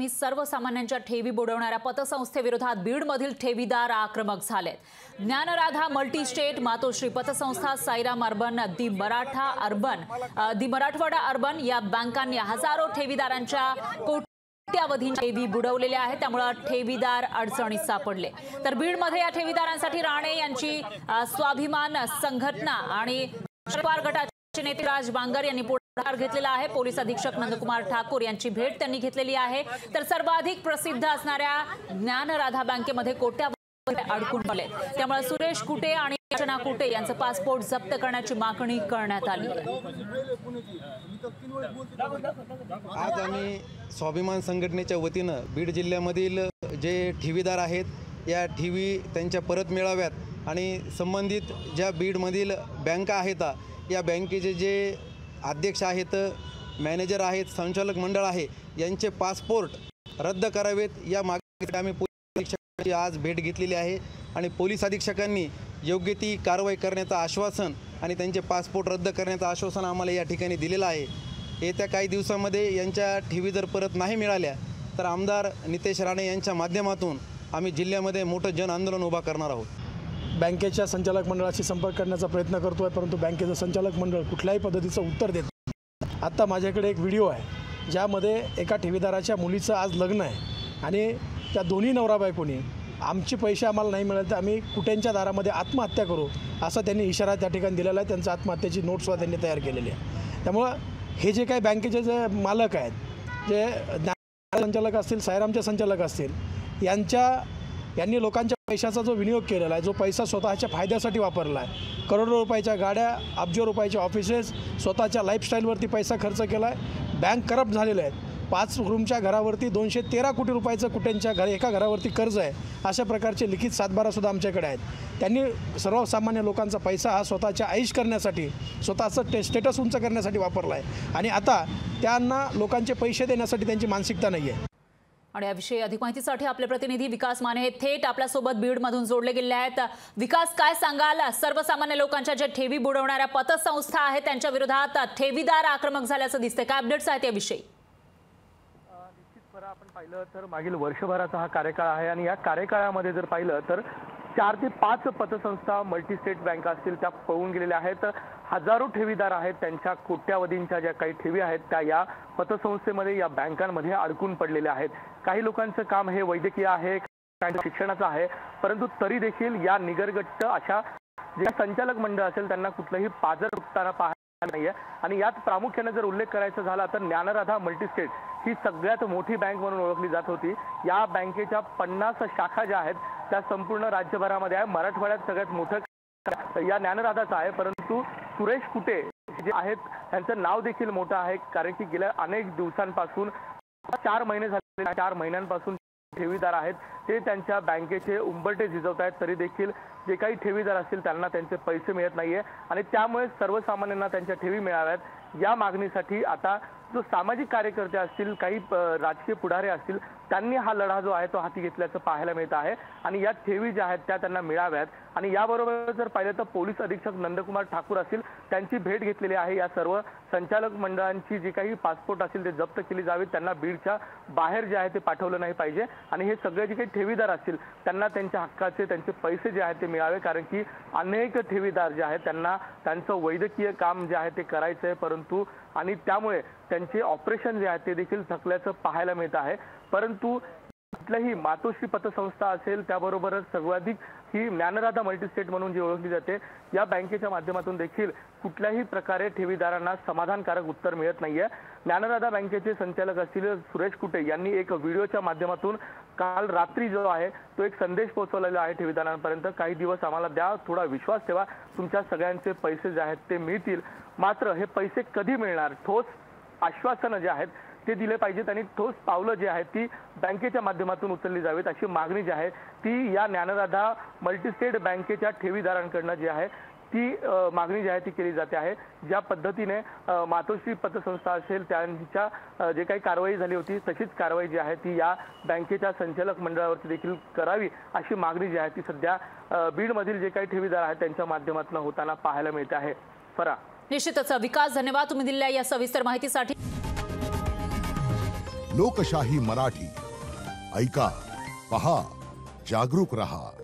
मी सर्वसामान्यांच्या ठेवी बुडवणाऱ्या पतसंस्थेविरोधात बीडमधील ठेवीदार आक्रमक झालेत। ज्ञानराधा मल्टी स्टेट, मातोश्री पतसंस्था, साईराम अर्बन, दी मराठवाडा अर्बन या बँकांनी हजारो ठेवीदारांच्या कोट्यावधींच्या ठेवी बुडवलेल्या आहेत। त्यामुळे ठेवीदार अडचणीत सापडले। तर बीडमध्ये या ठेवीदारांसाठी राणे यांची स्वाभिमान संघटना आणि गटाचे नेते राज बांगर यांनी पुढाकार घेतलेला आहे। पोलीस अधीक्षक नंदकुमार ठाकूर यांची भेट त्यांनी घेतलेली आहे। तर सर्वाधिक प्रसिद्ध असणाऱ्या ज्ञानराधा बँकेमध्ये कोट्यावधी अडकून पडले। त्यामुळे सुरेश कुटे आणि अर्चना कुटे यांचं पासपोर्ट जप्त करण्याची मागणी करण्यात आली आहे। आज आम्ही स्वाभिमान संघटनेच्या वतीनं बीड जिल्ह्यामधील जे ठेवीदार आहेत या ठेवी त्यांच्या परत मिळाव्यात आणि संबंधित ज्या बीडमधील बँका आहेत या बँकेचे जे अध्यक्ष आहेत, मॅनेजर आहेत, संचालक मंडळ आहे यांचे पासपोर्ट रद्द करावेत या मागणीसाठी आम्ही पोलीस अधीक्षकांची आज भेट घेतलेली आहे आणि पोलीस अधीक्षकांनी योग्य ती कारवाई करण्याचं आश्वासन आणि त्यांचे पासपोर्ट रद्द करण्याचं आश्वासन आम्हाला या ठिकाणी दिलेलं आहे। येत्या काही दिवसांमध्ये यांच्या ठेवी जर परत नाही मिळाल्या तर आमदार नितेश राणे यांच्या माध्यमातून आम्ही जिल्ह्यामध्ये मोठं जन आंदोलन उभा करणार आहोत। बँकेच्या संचालक मंडळाशी संपर्क करण्याचा प्रयत्न करतोय, परंतु बँकेचं संचालक मंडळ कुठल्याही पद्धतीचं उत्तर देत नाही। आता माझ्याकडे एक व्हिडिओ आहे ज्यामध्ये एका ठेवीदाराच्या मुलीचं आज लग्न आहे आणि त्या दोन्ही नवरा बायकोनी आमचे पैसे आम्हाला नाही मिळाले तर आम्ही कुट्यांच्या दारामध्ये आत्महत्या करू असा त्यांनी इशारा त्या ठिकाणी दिलेला आहे। त्यांचं आत्महत्येची नोटसुद्धा त्यांनी तयार केलेली आहे। त्यामुळं हे जे काही बँकेचे जे मालक आहेत, जे संचालक असतील, साईरामचे संचालक असतील, यांनी लोकांच्या पैशाचा जो विनियोग केलेला आहे, जो पैसा स्वतःच्या फायद्यासाठी वापरला आहे, करोडो रुपयाच्या गाड्या, अब्जो रुपयाचे ऑफिसेस, स्वतःच्या लाईफस्टाईलवरती पैसा खर्च केला आहे। बँक करप्ट झालेले आहेत। 5 रूमच्या घरावरती 213 कोटी रुपयाचं कुठ्यांच्या एका घरावरती कर्ज आहे। अशा प्रकारचे लिखित सातबारासुद्धा आमच्याकडे आहेत। त्यांनी सर्वसामान्य लोकांचा पैसा हा स्वतःच्या ऐश करण्यासाठी, स्वतःचं स्टेटस उंच करण्यासाठी वापरला आहे आणि आता त्यांना लोकांचे पैसे देण्यासाठी त्यांची मानसिकता नाही आहे। आणि याविषयी अधिक माहितीसाठी आपले प्रतिनिधी विकास माने हे थेट आपल्यासोबत बीडमधून जोडले गेले आहेत। विकास, काय सांगाल? सर्वसामान्य लोकांच्या ज्या ठेवी बुडवणाऱ्या पतसंस्था आहेत त्यांच्या विरोधात ठेवीदार आक्रमक झाल्याचं दिसतंय, काय अपडेट्स आहेत याविषयी? निश्चितपणे आपण पाहिलं तर मागील वर्षभराचा हा कार्यकाळ आहे आणि या कार्यकाळामध्ये जर पाहिलं तर 4 ते 5 पतसंस्था, मल्टी स्टेट बँका असतील त्या पळून गेलेल्या आहेत। हजारो ठेवीदार आहेत, त्यांच्या कोट्यावधींच्या ज्या काही ठेवी आहेत त्या या पतसंस्थेमध्ये, या बँकांमध्ये अडकून पडलेल्या आहेत। काही लोकांचं काम हे वैद्यकीय आहे, काही शिक्षणाचं आहे, परंतु तरी देखील या निगरगट्ट अशा जे संचालक मंडळ असेल त्यांना कुठलंही पाजर फुटताना पाहायला नाहीये। आणि यात प्रामुख्याने जर उल्लेख करायचा झाला तर ज्ञानराधा मल्टी स्टेट ही सगळ्यात मोठी बँक म्हणून ओळखली जात होती। या बँकेच्या 50 शाखा ज्या आहेत त्या संपूर्ण राज्यभरामध्ये आहे। मराठवाड्यात सगळ्यात मोठं या ज्ञानराधाचं आहे, परंतु सुरेश कुटे जे आहेत त्यांचं नाव देखील मोठं आहे, कारण की गेल्या अनेक दिवसांपासून 4 महिने झाले, 4 महिन्यांपासून ठेवीदार आहेत ते त्यांच्या बँकेचे उंबरटे झिजवत आहेत, तरी देखील जे काही ठेवीदार असतील त्यांना त्यांचे पैसे मिळत नाहीये आणि त्यामुळे सर्वसामान्यांना त्यांच्या ठेवी मिळाव्यात या मागणीसाठी आता जो सामाजिक कार्यकर्ते असतील, काही राजकीय पुढारी असतील, त्यांनी हा लढा जो आहे तो हाती घेतल्याचं पाहायला मिळत आहे आणि या ठेवी ज्या आहेत त्या त्यांना मिळाव्यात। आणि याबरोबर जर पाहिलं तर पोलीस अधीक्षक नंदकुमार ठाकूर असतील त्यांची भेट घेतलेली आहे। या सर्व संचालक मंडळांची जी काही पासपोर्ट असतील ते जप्त केली जावीत, त्यांना बीडच्या बाहेर जे आहे ते पाठवलं नाही पाहिजे आणि हे सगळे जे काही ठेवीदार असतील त्यांना त्यांच्या हक्काचे त्यांचे पैसे जे आहेत ते मिळावे, कारण की अनेक ठेवीदार जे आहेत त्यांना त्यांचं वैद्यकीय काम जे आहे ते करायचं आहे, परंतु आणि त्यामुळे त्यांचे ऑपरेशन जे आहे ते देखील थकल्याचं पाहायला मिळत आहे। परंतु कुठल्याही मातोश्री पतसंस्था असेल, त्याबरोबरच सर्वाधिक ही ज्ञानराधा मल्टी स्टेट म्हणून जी ओळखली जाते या बँकेच्या माध्यमातून देखील कुठल्याही प्रकारे ठेवीदारांना समाधानकारक उत्तर मिळत नाहीये। ज्ञानराधा बँकेचे संचालक असतील सुरेश कुटे यांनी एक व्हिडिओच्या माध्यमातून काल रात्री जो आहे तो एक संदेश पोहोचवलेला आहे ठेवीदारांपर्यंत, काही दिवस आम्हाला द्या, थोडा विश्वास ठेवा, तुमच्या सगळ्यांचे पैसे जे आहेत ते मिळतील, मात्र हे पैसे कधी मिळणार, ठोस आश्वासनं जे आहेत ते दिले पाहिजेत आणि ठोस पावलं जी आहेत ती बँकेच्या माध्यमातून उचलली जावीत अशी मागणी जी आहे ती या ज्ञानराधा मल्टीस्टेट बँकेच्या ठेवीदारांकडनं जी आहे ती मागणी जी आहे ती केली जाते आहे। ज्या पद्धतीने मातोश्री पतसंस्था असेल त्यांच्या जे काही कारवाई झाली होती तशीच कारवाई जी आहे ती या बँकेच्या संचालक मंडळावरती देखील करावी अशी मागणी जी आहे ती सध्या बीडमधील जे काही ठेवीदार आहेत त्यांच्या माध्यमातून होताना पाहायला मिळते आहे। फरा, निश्चितच विकास, धन्यवाद तुम्ही दिलेल्या या सविस्तर माहितीसाठी। लोकशाही मराठी ऐका, पहा, जागरूक रहा.